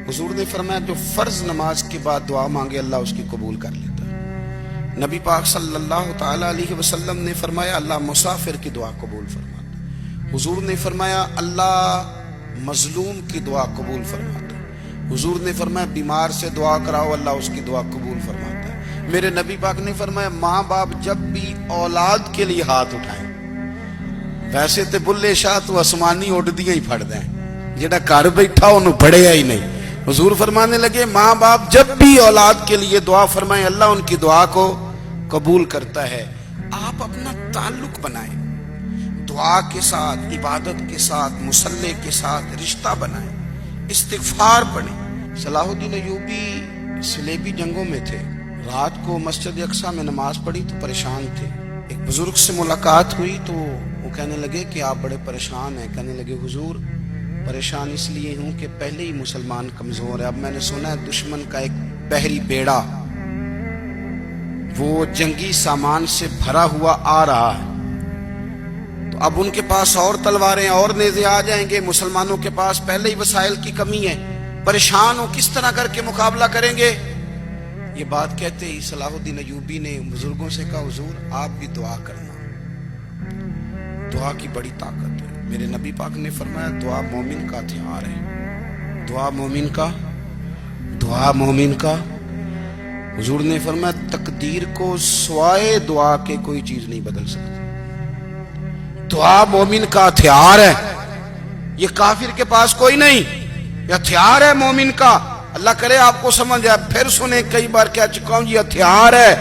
حضور نے فرمایا جو فرض نماز کے بعد دعا مانگے اللہ اس کی قبول کر لیتا ہے۔ نبی پاک صلی اللہ تعالی علیہ وسلم نے فرمایا اللہ مسافر کی دعا قبول فرماتا ہے۔ حضور نے فرمایا اللہ مظلوم کی دعا قبول فرماتا ہے۔ حضور نے فرمایا بیمار سے دعا کراؤ اللہ اس کی دعا قبول فرماتا ہے۔ میرے نبی پاک نے فرمایا ماں باپ جب بھی اولاد کے لیے ہاتھ اٹھائیں، ویسے تے بلے شاہ تو آسمانی اڈدیاں ہی پھڑ دیں، جڑا گھر بیٹھا انہوں پڑھیا ہی نہیں۔ حضور فرمانے لگے ماں باپ جب بھی اولاد کے لیے دعا فرمائیں اللہ ان کی دعا کو قبول کرتا ہے۔ آپ اپنا تعلق بنائیں، دعا کے ساتھ، عبادت کے ساتھ، مصلی کے ساتھ رشتہ بنائیں، استغفار پڑھیں۔ صلاح الدین ایوبی صلیبی جنگوں میں تھے، رات کو مسجد اقصی میں نماز پڑھی تو پریشان تھے۔ ایک بزرگ سے ملاقات ہوئی تو وہ کہنے لگے کہ آپ بڑے پریشان ہیں۔ کہنے لگے حضور پریشان اس لیے ہوں کہ پہلے ہی مسلمان کمزور ہے، اب میں نے سنا ہے دشمن کا ایک بحری بیڑا وہ جنگی سامان سے بھرا ہوا آ رہا ہے، تو اب ان کے پاس اور تلواریں اور نیزے آ جائیں گے، مسلمانوں کے پاس پہلے ہی وسائل کی کمی ہے، پریشان ہو کس طرح کر کے مقابلہ کریں گے۔ یہ بات کہتے ہی صلاح الدین ایوبی نے بزرگوں سے کہا حضور آپ بھی دعا کرنا، دعا کی بڑی طاقت ہے۔ میرے نبی پاک نے فرمایا دعا مومن کا ہتھیار ہے، دعا مومن کا۔ حضور نے فرمایا تقدیر کو سوائے دعا کے کوئی چیز نہیں بدل سکتی، دعا مومن کا ہتھیار ہے، یہ کافر کے پاس کوئی نہیں، یہ ہتھیار ہے مومن کا۔ اللہ کرے آپ کو سمجھ آئے، پھر سنیں، کئی بار کہہ چکا ہوں یہ ہتھیار ہے۔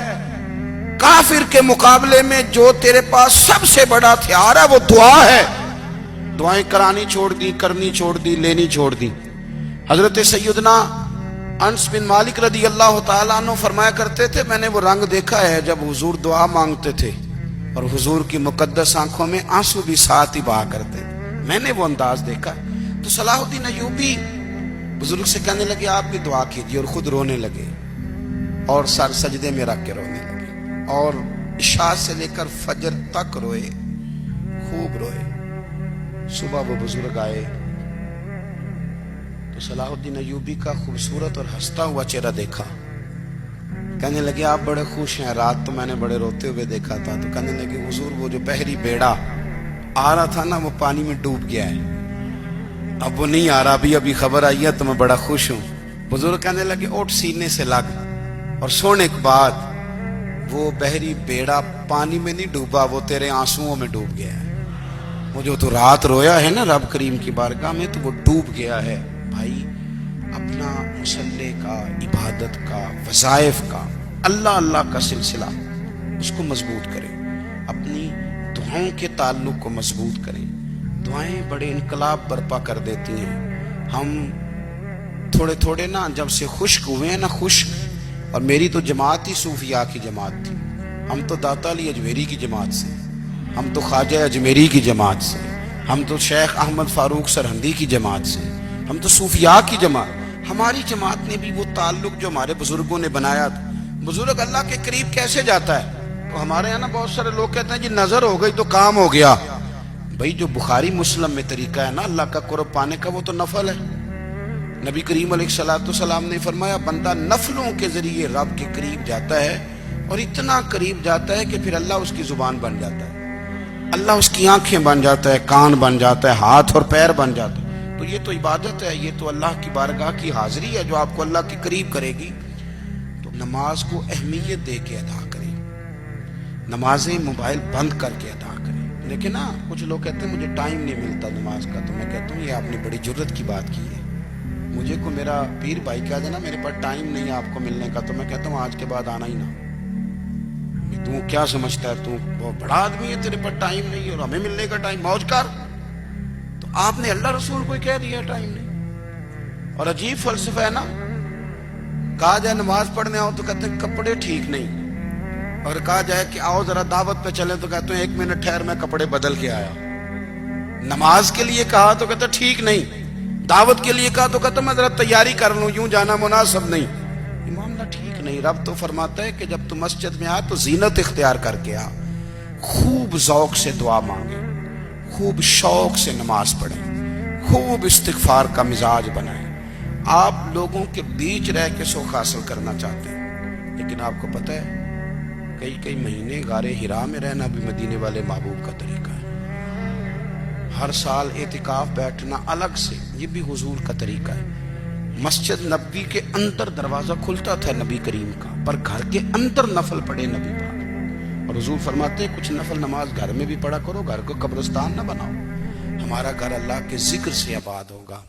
کافر کے مقابلے میں جو تیرے پاس سب سے بڑا ہتھیار ہے وہ دعا ہے۔ دعائیں کرانی چھوڑ دی، کرنی چھوڑ دی، لینی چھوڑ دی۔ حضرت سیدنا انس بن مالک رضی اللہ تعالیٰ عنہ فرمایا کرتے تھے میں نے وہ رنگ دیکھا ہے جب حضور دعا مانگتے تھے اور حضور کی مقدس آنکھوں میں آنسو بھی ساتھ ہی بہا کرتے تھے، میں نے وہ انداز دیکھا۔ تو صلاح الدین ایوبی بزرگ سے کہنے لگے آپ بھی دعا کیجیے، اور خود رونے لگے اور سر سجدے میں رکھ کے رونے لگے، اور عشاء سے لے کر فجر تک روئے، خوب روئے۔ صبح وہ بزرگ آئے تو صلاح الدین ایوبی کا خوبصورت اور ہنستا ہوا چہرہ دیکھا، کہنے لگے آپ بڑے خوش ہیں، رات تو میں نے بڑے روتے ہوئے دیکھا تھا۔ تو کہنے لگے حضور وہ جو بحری بیڑا آ رہا تھا نا وہ پانی میں ڈوب گیا ہے، اب وہ نہیں آ رہا، ابھی خبر آئی ہے تو میں بڑا خوش ہوں۔ بزرگ کہنے لگے اٹھ سینے سے لگ، اور سونے کے بعد وہ بحری بیڑا پانی میں نہیں ڈوبا، وہ تیرے آنسوؤں میں ڈوب گیا ہے۔ وہ جو تو رات رویا ہے نا رب کریم کی بارگاہ میں تو وہ ڈوب گیا ہے۔ بھائی اپنا مصلی کا، عبادت کا، وظائف کا، اللہ کا سلسلہ اس کو مضبوط کریں، اپنی دعاؤں کے تعلق کو مضبوط کریں۔ دعائیں بڑے انقلاب برپا کر دیتی ہیں۔ ہم تھوڑے نا جب سے خشک ہوئے ہیں نا، خشک، اور میری تو جماعت ہی صوفیاء کی جماعت تھی، ہم تو داتا علی اجمیری کی جماعت سے، ہم تو خواجہ اجمیری کی جماعت سے، ہم تو شیخ احمد فاروق سرہندی کی جماعت سے، ہم تو صوفیاء کی جماعت۔ ہماری جماعت نے بھی وہ تعلق جو ہمارے بزرگوں نے بنایا تھا۔ بزرگ اللہ کے قریب کیسے جاتا ہے؟ تو ہمارے یہاں نا بہت سارے لوگ کہتے ہیں جی نظر ہو گئی تو کام ہو گیا۔ بھئی جو بخاری مسلم میں طریقہ ہے نا اللہ کا قرب پانے کا وہ تو نفل ہے۔ نبی کریم علیہ السلام نے فرمایا بندہ نفلوں کے ذریعے رب کے قریب جاتا ہے، اور اتنا قریب جاتا ہے کہ پھر اللہ اس کی زبان بن جاتا ہے، اللہ اس کی آنکھیں بن جاتا ہے، کان بن جاتا ہے، ہاتھ اور پیر بن جاتا ہے۔ تو یہ تو عبادت ہے، یہ تو اللہ کی بارگاہ کی حاضری ہے جو آپ کو اللہ کے قریب کرے گی۔ تو نماز کو اہمیت دے کے ادا کریں، نمازیں موبائل بند کر کے ادا کریں۔ لیکن نا کچھ لوگ کہتے ہیں مجھے ٹائم نہیں ملتا نماز کا، تو میں کہتا ہوں یہ آپ نے بڑی جرت کی بات کی ہے۔ مجھے کو میرا پیر بھائی کہہ دینا میرے پاس ٹائم نہیں ہے آپ کو ملنے کا، تو میں کہتا ہوں آج کے بعد آنا ہی نہ۔ تو کیا سمجھتا ہے تو بہت بڑا آدمی ہے، تیرے پاس ٹائم نہیں ہے اور ہمیں ملنے کا ٹائم، موج کر۔ تو آپ نے اللہ رسول کو کہہ دیا ٹائم نہیں۔ اور عجیب فلسفہ ہے نا، کہا جائے نماز پڑھنے آؤ تو کہتے ہیں کپڑے ٹھیک نہیں، اور کہا جائے کہ آؤ ذرا دعوت پہ چلیں تو کہتے ہیں 1 منٹ ٹھہر میں کپڑے بدل کے آیا۔ نماز کے لیے کہا تو کہتا ٹھیک نہیں، دعوت کے لیے کہا تو کہتا میں ذرا تیاری کر لوں، یوں جانا مناسب نہیں۔ معاملہ ٹھیک نہیں۔ رب تو فرماتا ہے کہ جب تم مسجد میں آ تو زینت اختیار کر کے آ، خوب ذوق سے دعا مانگیں، خوب شوق سے نماز پڑھیں، خوب استغفار کا مزاج بنائیں۔ آپ لوگوں کے بیچ رہ کے سکھ حاصل کرنا چاہتے ہیں، لیکن آپ کو پتہ ہے کئی مہینے غار حرا میں رہنا بھی مدینے والے محبوب کا طریقہ ہے، ہر سال اعتکاف بیٹھنا الگ سے، یہ بھی حضور کا طریقہ ہے۔ مسجد نبوی کے اندر دروازہ کھلتا تھا نبی کریم کا، پر گھر کے اندر نفل پڑھے نبی پاک، اور حضور فرماتے کچھ نفل نماز گھر میں بھی پڑھا کرو، گھر کو قبرستان نہ بناؤ، ہمارا گھر اللہ کے ذکر سے آباد ہوگا۔